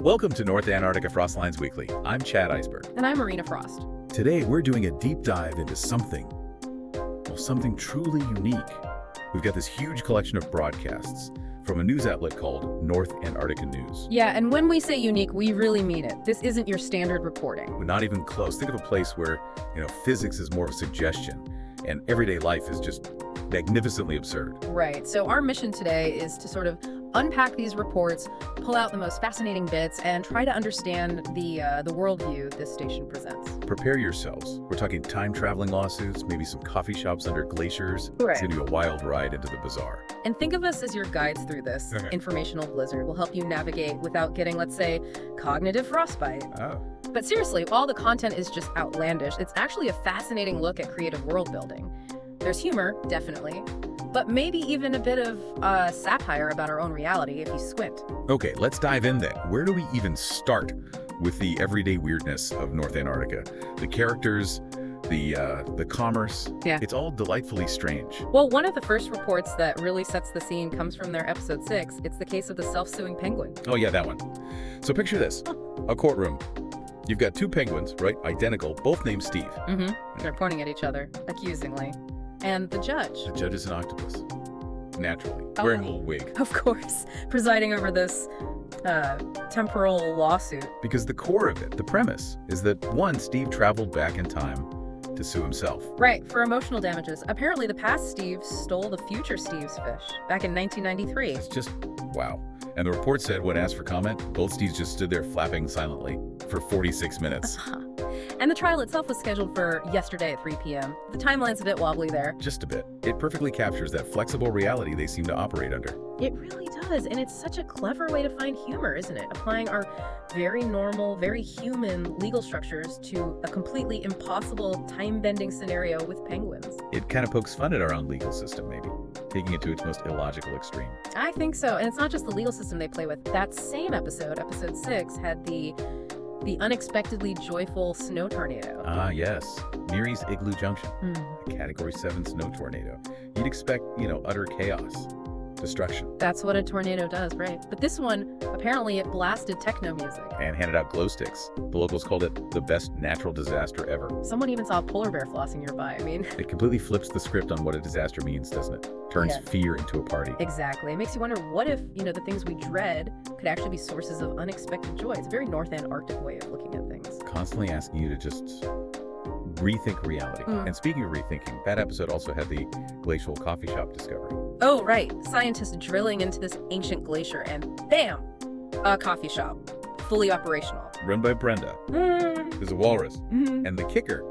Welcome to North Antarctica FrostLines Weekly. I'm Chad Iceberg. And I'm Marina Frost. Today we're doing a deep dive into something truly unique. We've got this huge collection of broadcasts from a news outlet called North Antarctica News. Yeah, and when we say unique, we really mean it. This isn't your standard reporting. We're not even close. Think of a place where, physics is more of a suggestion and everyday life is just magnificently absurd. Right. So our mission today is to sort of unpack these reports, pull out the most fascinating bits, and try to understand the worldview this station presents. Prepare yourselves. We're talking time-traveling lawsuits, maybe some coffee shops under glaciers. Right. It's going to be a wild ride into the bizarre. And think of us as your guides through this informational blizzard. We'll help you navigate without getting, let's say, cognitive frostbite. Oh. But seriously, while the content is just outlandish, it's actually a fascinating look at creative world building. There's humor, definitely, but maybe even a bit of satire about our own reality if you squint. Okay, let's dive in then. Where do we even start with the everyday weirdness of North Antarctica? The characters, the commerce, It's all delightfully strange. Well, one of the first reports that really sets the scene comes from their episode 6. It's the case of the self-suing penguin. Oh yeah, that one. So picture this, a courtroom. You've got two penguins, right? Identical, both named Steve. Mm-hmm. They're pointing at each other, accusingly. And the judge. The judge is an octopus, naturally, wearing a little wig. Of course, presiding over this temporal lawsuit. Because the core of it, the premise, is that one, Steve traveled back in time to sue himself. Right, for emotional damages. Apparently the past Steve stole the future Steve's fish back in 1993. It's just, wow. And the report said when asked for comment, both Steves just stood there flapping silently for 46 minutes. And the trial itself was scheduled for yesterday at 3 p.m. The timeline's a bit wobbly there. Just a bit. It perfectly captures that flexible reality they seem to operate under. It really does, and it's such a clever way to find humor, isn't it? Applying our very normal, very human legal structures to a completely impossible time-bending scenario with penguins. It kind of pokes fun at our own legal system, maybe, taking it to its most illogical extreme. I think so, and it's not just the legal system they play with. That same episode 6, had the unexpectedly joyful snow tornado. Ah, yes. Neary's Igloo Junction, a Category 7 snow tornado. You'd expect, utter chaos, destruction. That's what a tornado does, right? But this one, apparently it blasted techno music. And handed out glow sticks. The locals called it the best natural disaster ever. Someone even saw a polar bear flossing nearby. It completely flips the script on what a disaster means, doesn't it? Turns fear into a party. Exactly. It makes you wonder, what if, the things we dread could actually be sources of unexpected joy? It's a very North Antarctic way of looking at things. Constantly asking you to just rethink reality. And speaking of rethinking, that episode also had the glacial coffee shop discovery. Oh, right. Scientists drilling into this ancient glacier and bam! A coffee shop. Fully operational. Run by Brenda. There's a walrus. And the kicker,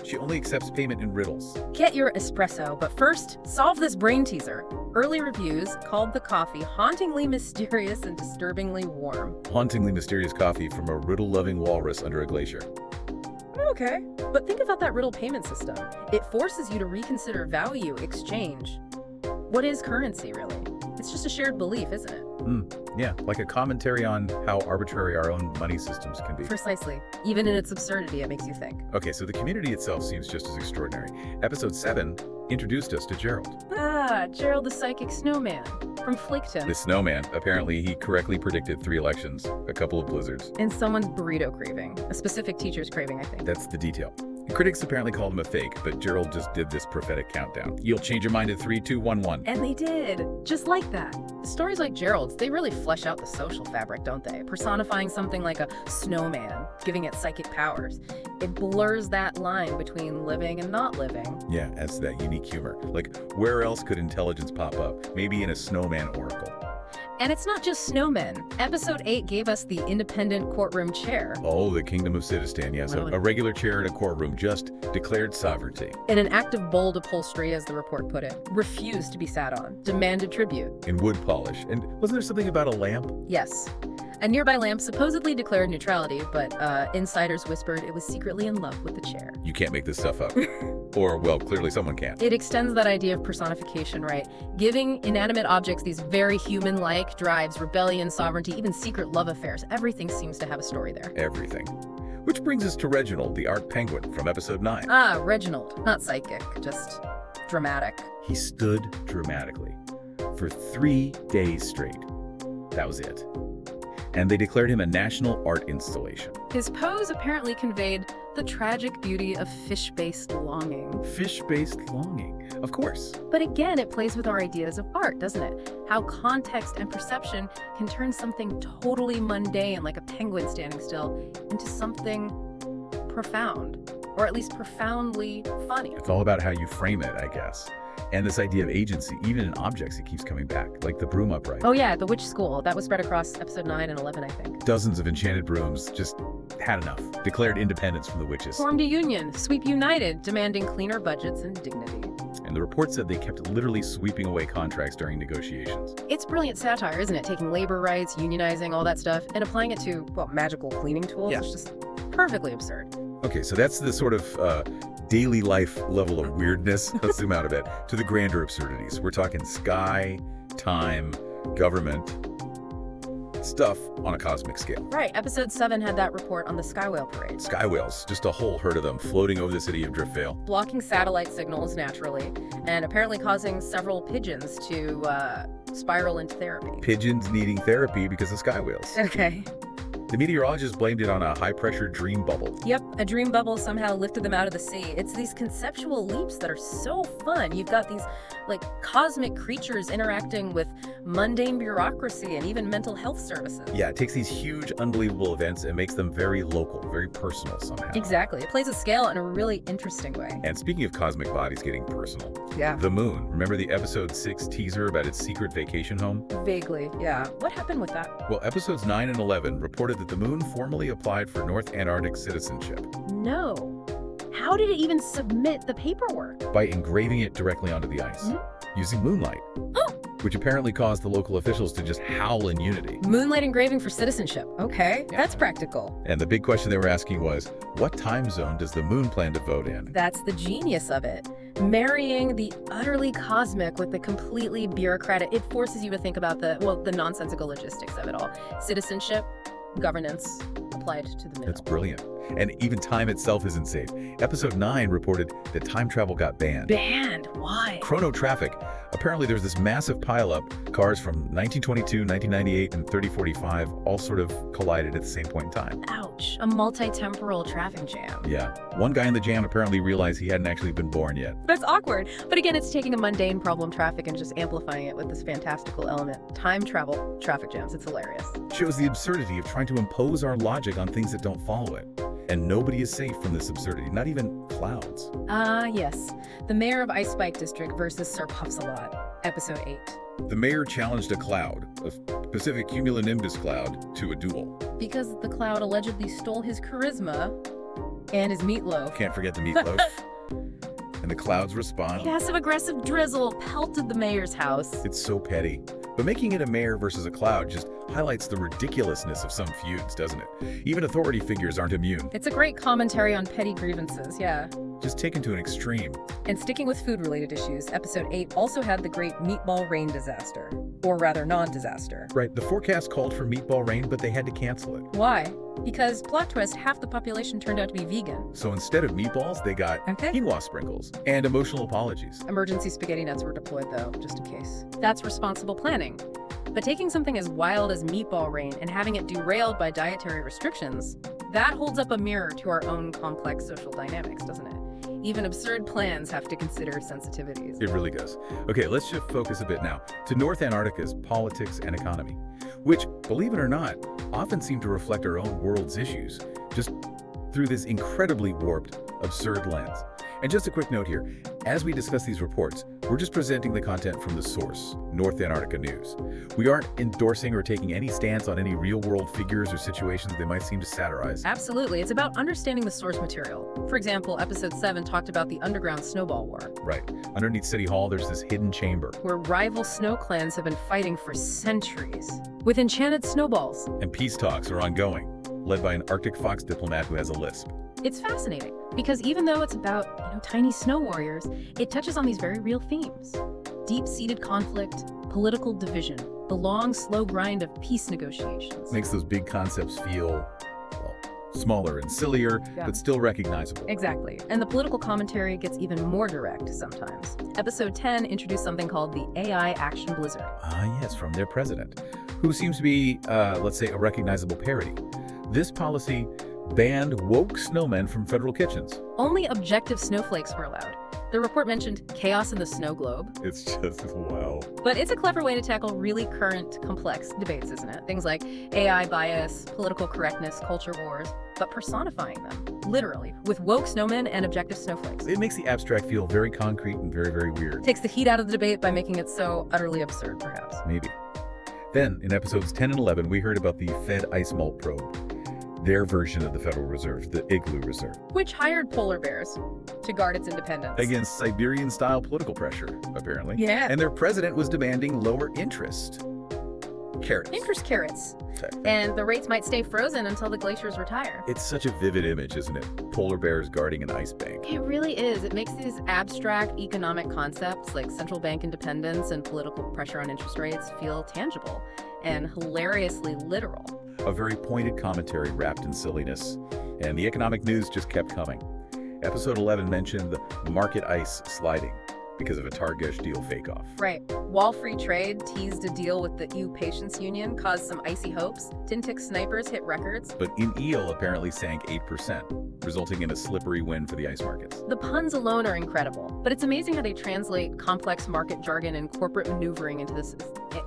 she only accepts payment in riddles. Get your espresso, but first, solve this brain teaser. Early reviews called the coffee hauntingly mysterious and disturbingly warm. Hauntingly mysterious coffee from a riddle-loving walrus under a glacier. Okay, but think about that riddle payment system. It forces you to reconsider value exchange. What is currency, really? It's just a shared belief, isn't it? Yeah, like a commentary on how arbitrary our own money systems can be. Precisely. Even in its absurdity, it makes you think. Okay, so the community itself seems just as extraordinary. Episode 7 introduced us to Gerald. Ah, Gerald the psychic snowman from Flaketon. The snowman, apparently he correctly predicted 3 elections, a couple of blizzards. And someone's burrito craving. A specific teacher's craving, I think. That's the detail. Critics apparently called him a fake, but Gerald just did this prophetic countdown. You'll change your mind in 3, 2, 1, 1. And they did, just like that. Stories like Gerald's, they really flesh out the social fabric, don't they? Personifying something like a snowman, giving it psychic powers. It blurs that line between living and not living. Yeah, adds to that unique humor. Like, where else could intelligence pop up? Maybe in a snowman oracle. And it's not just snowmen. Episode 8 gave us the independent courtroom chair. Oh, the Kingdom of Sidistan, yes. A regular chair in a courtroom just declared sovereignty. In an act of bold upholstery, as the report put it. Refused to be sat on. Demanded tribute. In wood polish. And wasn't there something about a lamp? Yes. A nearby lamp supposedly declared neutrality, but insiders whispered it was secretly in love with the chair. You can't make this stuff up. Or, well, clearly someone can. It extends that idea of personification, right? Giving inanimate objects these very human-like drives, rebellion, sovereignty, even secret love affairs. Everything seems to have a story there. Everything. Which brings us to Reginald, the art penguin from episode 9. Ah, Reginald. Not psychic, just dramatic. He stood dramatically for 3 days straight. That was it. and they declared him a national art installation. His pose apparently conveyed the tragic beauty of fish-based longing. Fish-based longing, of course. But again, it plays with our ideas of art, doesn't it? How context and perception can turn something totally mundane, like a penguin standing still, into something profound, or at least profoundly funny. It's all about how you frame it, I guess. And this idea of agency, even in objects, it keeps coming back, like the broom upright. Oh yeah, the witch school. That was spread across episode 9 and 11, I think. Dozens of enchanted brooms just had enough, declared independence from the witches. Formed a union, Sweep United, demanding cleaner budgets and dignity. And the report said they kept literally sweeping away contracts during negotiations. It's brilliant satire, isn't it? Taking labor rights, unionizing, all that stuff, and applying it to, well, magical cleaning tools. Yeah. It's just perfectly absurd. Okay, so that's the sort of daily life level of weirdness. Let's zoom out a bit to the grander absurdities. We're talking sky, time, government, stuff on a cosmic scale. Right, episode 7 had that report on the sky whale parade. Sky whales, just a whole herd of them floating over the city of Driftveil. Blocking satellite signals naturally, and apparently causing several pigeons to spiral into therapy. Pigeons needing therapy because of sky whales. Okay. The meteorologists blamed it on a high-pressure dream bubble. Yep, a dream bubble somehow lifted them out of the sea. It's these conceptual leaps that are so fun. You've got these, like, cosmic creatures interacting with mundane bureaucracy and even mental health services. Yeah, it takes these huge, unbelievable events and makes them very local, very personal somehow. Exactly. It plays a scale in a really interesting way. And speaking of cosmic bodies getting personal, Yeah. the moon. Remember the episode 6 teaser about its secret vacation home? Vaguely, yeah. What happened with that? Well, episodes 9 and 11 reported that the moon formally applied for North Antarctic citizenship No. How did it even submit the paperwork? by engraving it directly onto the ice using moonlight, which apparently caused the local officials to just howl in unity. Moonlight engraving for citizenship. Okay, Yeah. that's practical. And the big question they were asking was, what time zone does the moon plan to vote in? That's the genius of it. Marrying the utterly cosmic with the completely bureaucratic, it forces you to think about the nonsensical logistics of it all. Citizenship, governance, applied to the middle. That's brilliant. And even time itself isn't safe. Episode 9 reported that time travel got banned. Banned? Why? Chrono traffic. Apparently there's this massive pileup. Cars from 1922, 1998, and 3045 all sort of collided at the same point in time. Ouch. A multi-temporal traffic jam. Yeah. One guy in the jam apparently realized he hadn't actually been born yet. That's awkward. But again, it's taking a mundane problem, traffic, and just amplifying it with this fantastical element. Time travel, traffic jams. It's hilarious. Shows the absurdity of trying to impose our logic on things that don't follow it. And nobody is safe from this absurdity, not even clouds. Yes. The mayor of Iceberg District versus Sir Puffsalot, episode 8. The mayor challenged a cloud, a Pacific cumulonimbus cloud, to a duel. Because the cloud allegedly stole his charisma and his meatloaf. Can't forget the meatloaf. And the clouds respond. Passive-aggressive drizzle pelted the mayor's house. It's so petty. But making it a mayor versus a cloud just highlights the ridiculousness of some feuds, doesn't it? Even authority figures aren't immune. It's a great commentary on petty grievances, yeah. Just taken to an extreme. And sticking with food-related issues, episode 8 also had the great meatball rain disaster. Or rather, non-disaster. Right, the forecast called for meatball rain, but they had to cancel it. Why? Because, plot twist, half the population turned out to be vegan. So instead of meatballs, they got quinoa sprinkles and emotional apologies. Emergency spaghetti nuts were deployed, though, just in case. That's responsible planning. But taking something as wild as meatball rain and having it derailed by dietary restrictions, that holds up a mirror to our own complex social dynamics, doesn't it? Even absurd plans have to consider sensitivities. It really does. Okay, let's shift focus a bit now to North Antarctica's politics and economy, which, believe it or not, often seem to reflect our own world's issues, just through this incredibly warped, absurd lens. And just a quick note here, as we discuss these reports, we're just presenting the content from the source, North Antarctica News. We aren't endorsing or taking any stance on any real-world figures or situations they might seem to satirize. Absolutely. It's about understanding the source material. For example, episode 7 talked about the underground snowball war. Right. Underneath City Hall, there's this hidden chamber. Where rival snow clans have been fighting for centuries, with enchanted snowballs. And peace talks are ongoing, led by an Arctic Fox diplomat who has a lisp. It's fascinating, because even though it's about, tiny snow warriors, it touches on these very real themes. Deep-seated conflict, political division, the long, slow grind of peace negotiations. Makes those big concepts feel, well, smaller and sillier, but still recognizable. Exactly. And the political commentary gets even more direct sometimes. Episode 10 introduced something called the AI Action Blizzard. Ah, yes, from their president, who seems to be, let's say, a recognizable parody. This policy banned woke snowmen from federal kitchens. Only objective snowflakes were allowed. The report mentioned chaos in the snow globe. It's just, wow. But it's a clever way to tackle really current, complex debates, isn't it? Things like AI bias, political correctness, culture wars, but personifying them, literally, with woke snowmen and objective snowflakes. It makes the abstract feel very concrete and very, very weird. Takes the heat out of the debate by making it so utterly absurd, perhaps. Maybe. Then, in episodes 10 and 11, we heard about the Fed ice melt probe. Their version of the Federal Reserve, the Igloo Reserve. Which hired polar bears to guard its independence. Against Siberian-style political pressure, apparently. Yeah. And their president was demanding lower interest. Carrots. Interest carrots. And the rates might stay frozen until the glaciers retire. It's such a vivid image, isn't it? Polar bears guarding an ice bank. It really is. It makes these abstract economic concepts like central bank independence and political pressure on interest rates feel tangible and hilariously literal. A very pointed commentary wrapped in silliness, and the economic news just kept coming. Episode 11 mentioned the market ice sliding because of a Targesh deal fake-off. Right. Wall Free Trade teased a deal with the EU Patients Union, caused some icy hopes. Tintic snipers hit records. But in eel apparently sank 8%, resulting in a slippery win for the ice markets. The puns alone are incredible, but it's amazing how they translate complex market jargon and corporate maneuvering into this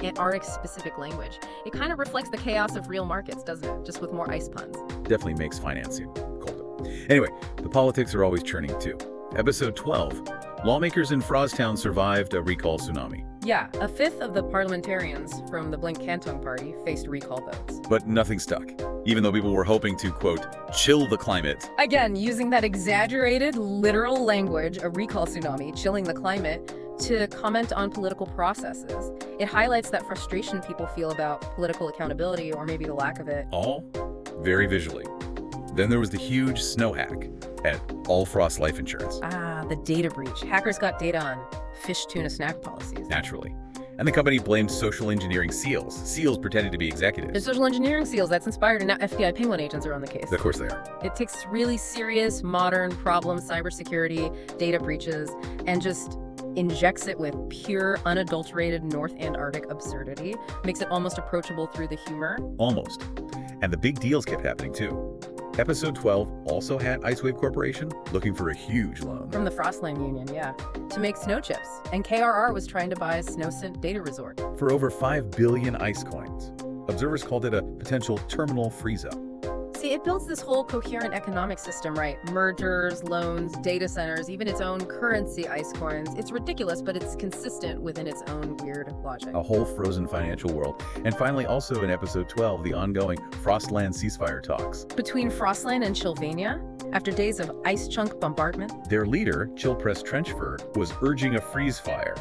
Antarctic-specific language. It kind of reflects the chaos of real markets, doesn't it? Just with more ice puns. Definitely makes financing colder. Anyway, the politics are always churning too. Episode 12. Lawmakers in Frosttown survived a recall tsunami. Yeah, a fifth of the parliamentarians from the Blink Cantong party faced recall votes. But nothing stuck, even though people were hoping to, quote, chill the climate. Again, using that exaggerated, literal language, a recall tsunami, chilling the climate, to comment on political processes. It highlights that frustration people feel about political accountability, or maybe the lack of it. All very visually. Then there was the huge snow hack at All Frost Life Insurance. Ah, the data breach. Hackers got data on fish, tuna, snack policies. Naturally. And the company blamed social engineering SEALs. SEALs pretended to be executives. They're social engineering SEAls. That's inspired, and now FBI Penguin agents are on the case. Of course they are. It takes really serious, modern problems, cybersecurity, data breaches, and just injects it with pure, unadulterated North Antarctic absurdity. Makes it almost approachable through the humor. Almost. And the big deals kept happening too. Episode 12 also had Icewave Corporation looking for a huge loan. From the FrostLine Union, yeah, to make snow chips. And KRR was trying to buy a SnowCent data resort. For over 5 billion ice coins. Observers called it a potential terminal freeze-up. See, it builds this whole coherent economic system, right? Mergers, loans, data centers, even its own currency, ice coins. It's ridiculous, but it's consistent within its own weird logic. A whole frozen financial world. And finally, also in episode 12, the ongoing FrostLines ceasefire talks. Between FrostLine and Sylvania, after days of ice chunk bombardment, their leader, Chillpress Trenchford, was urging a freeze fire,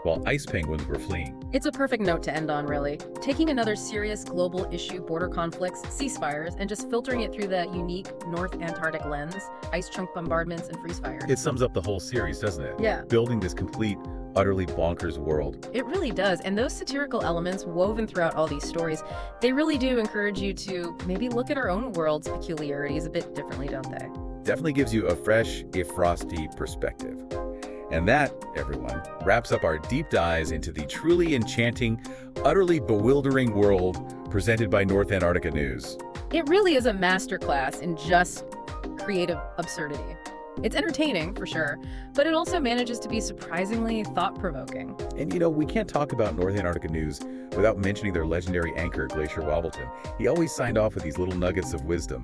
while ice penguins were fleeing. It's a perfect note to end on, really. Taking another serious global issue, border conflicts, ceasefires, and just filtering it through that unique North Antarctic lens, ice chunk bombardments and freeze fires. It sums up the whole series, doesn't it? Yeah. Building this complete, utterly bonkers world. It really does. And those satirical elements woven throughout all these stories, they really do encourage you to maybe look at our own world's peculiarities a bit differently, don't they? Definitely gives you a fresh, if frosty, perspective. And that, everyone, wraps up our deep dives into the truly enchanting, utterly bewildering world presented by North Antarctica News. It really is a masterclass in just creative absurdity. It's entertaining, for sure, but it also manages to be surprisingly thought-provoking. And you know, we can't talk about North Antarctica News without mentioning their legendary anchor, Glacier Wobbleton. He always signed off with these little nuggets of wisdom,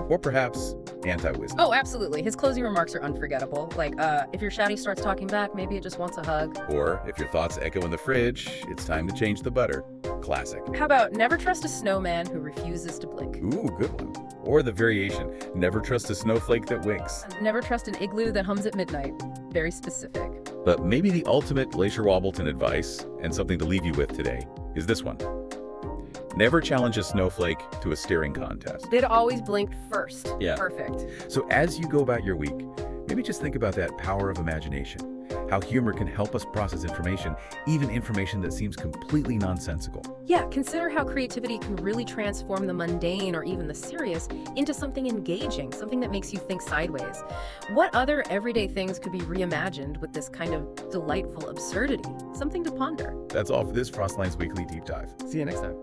or perhaps anti-wisdom. Oh, absolutely. His closing remarks are unforgettable. Like, if your shouty starts talking back, maybe it just wants a hug. Or, if your thoughts echo in the fridge, it's time to change the butter. Classic. How about never trust a snowman who refuses to blink? Ooh, good one. Or the variation, never trust a snowflake that winks. Never trust an igloo that hums at midnight. Very specific. But maybe the ultimate Glacier Wobbleton advice, and something to leave you with today, is this one. Never challenge a snowflake to a staring contest. They'd always blinked first. Yeah. Perfect. So as you go about your week, maybe just think about that power of imagination. How humor can help us process information, even information that seems completely nonsensical. Yeah, consider how creativity can really transform the mundane or even the serious into something engaging, something that makes you think sideways. What other everyday things could be reimagined with this kind of delightful absurdity? Something to ponder. That's all for this FrostLines Weekly Deep Dive. See you next time.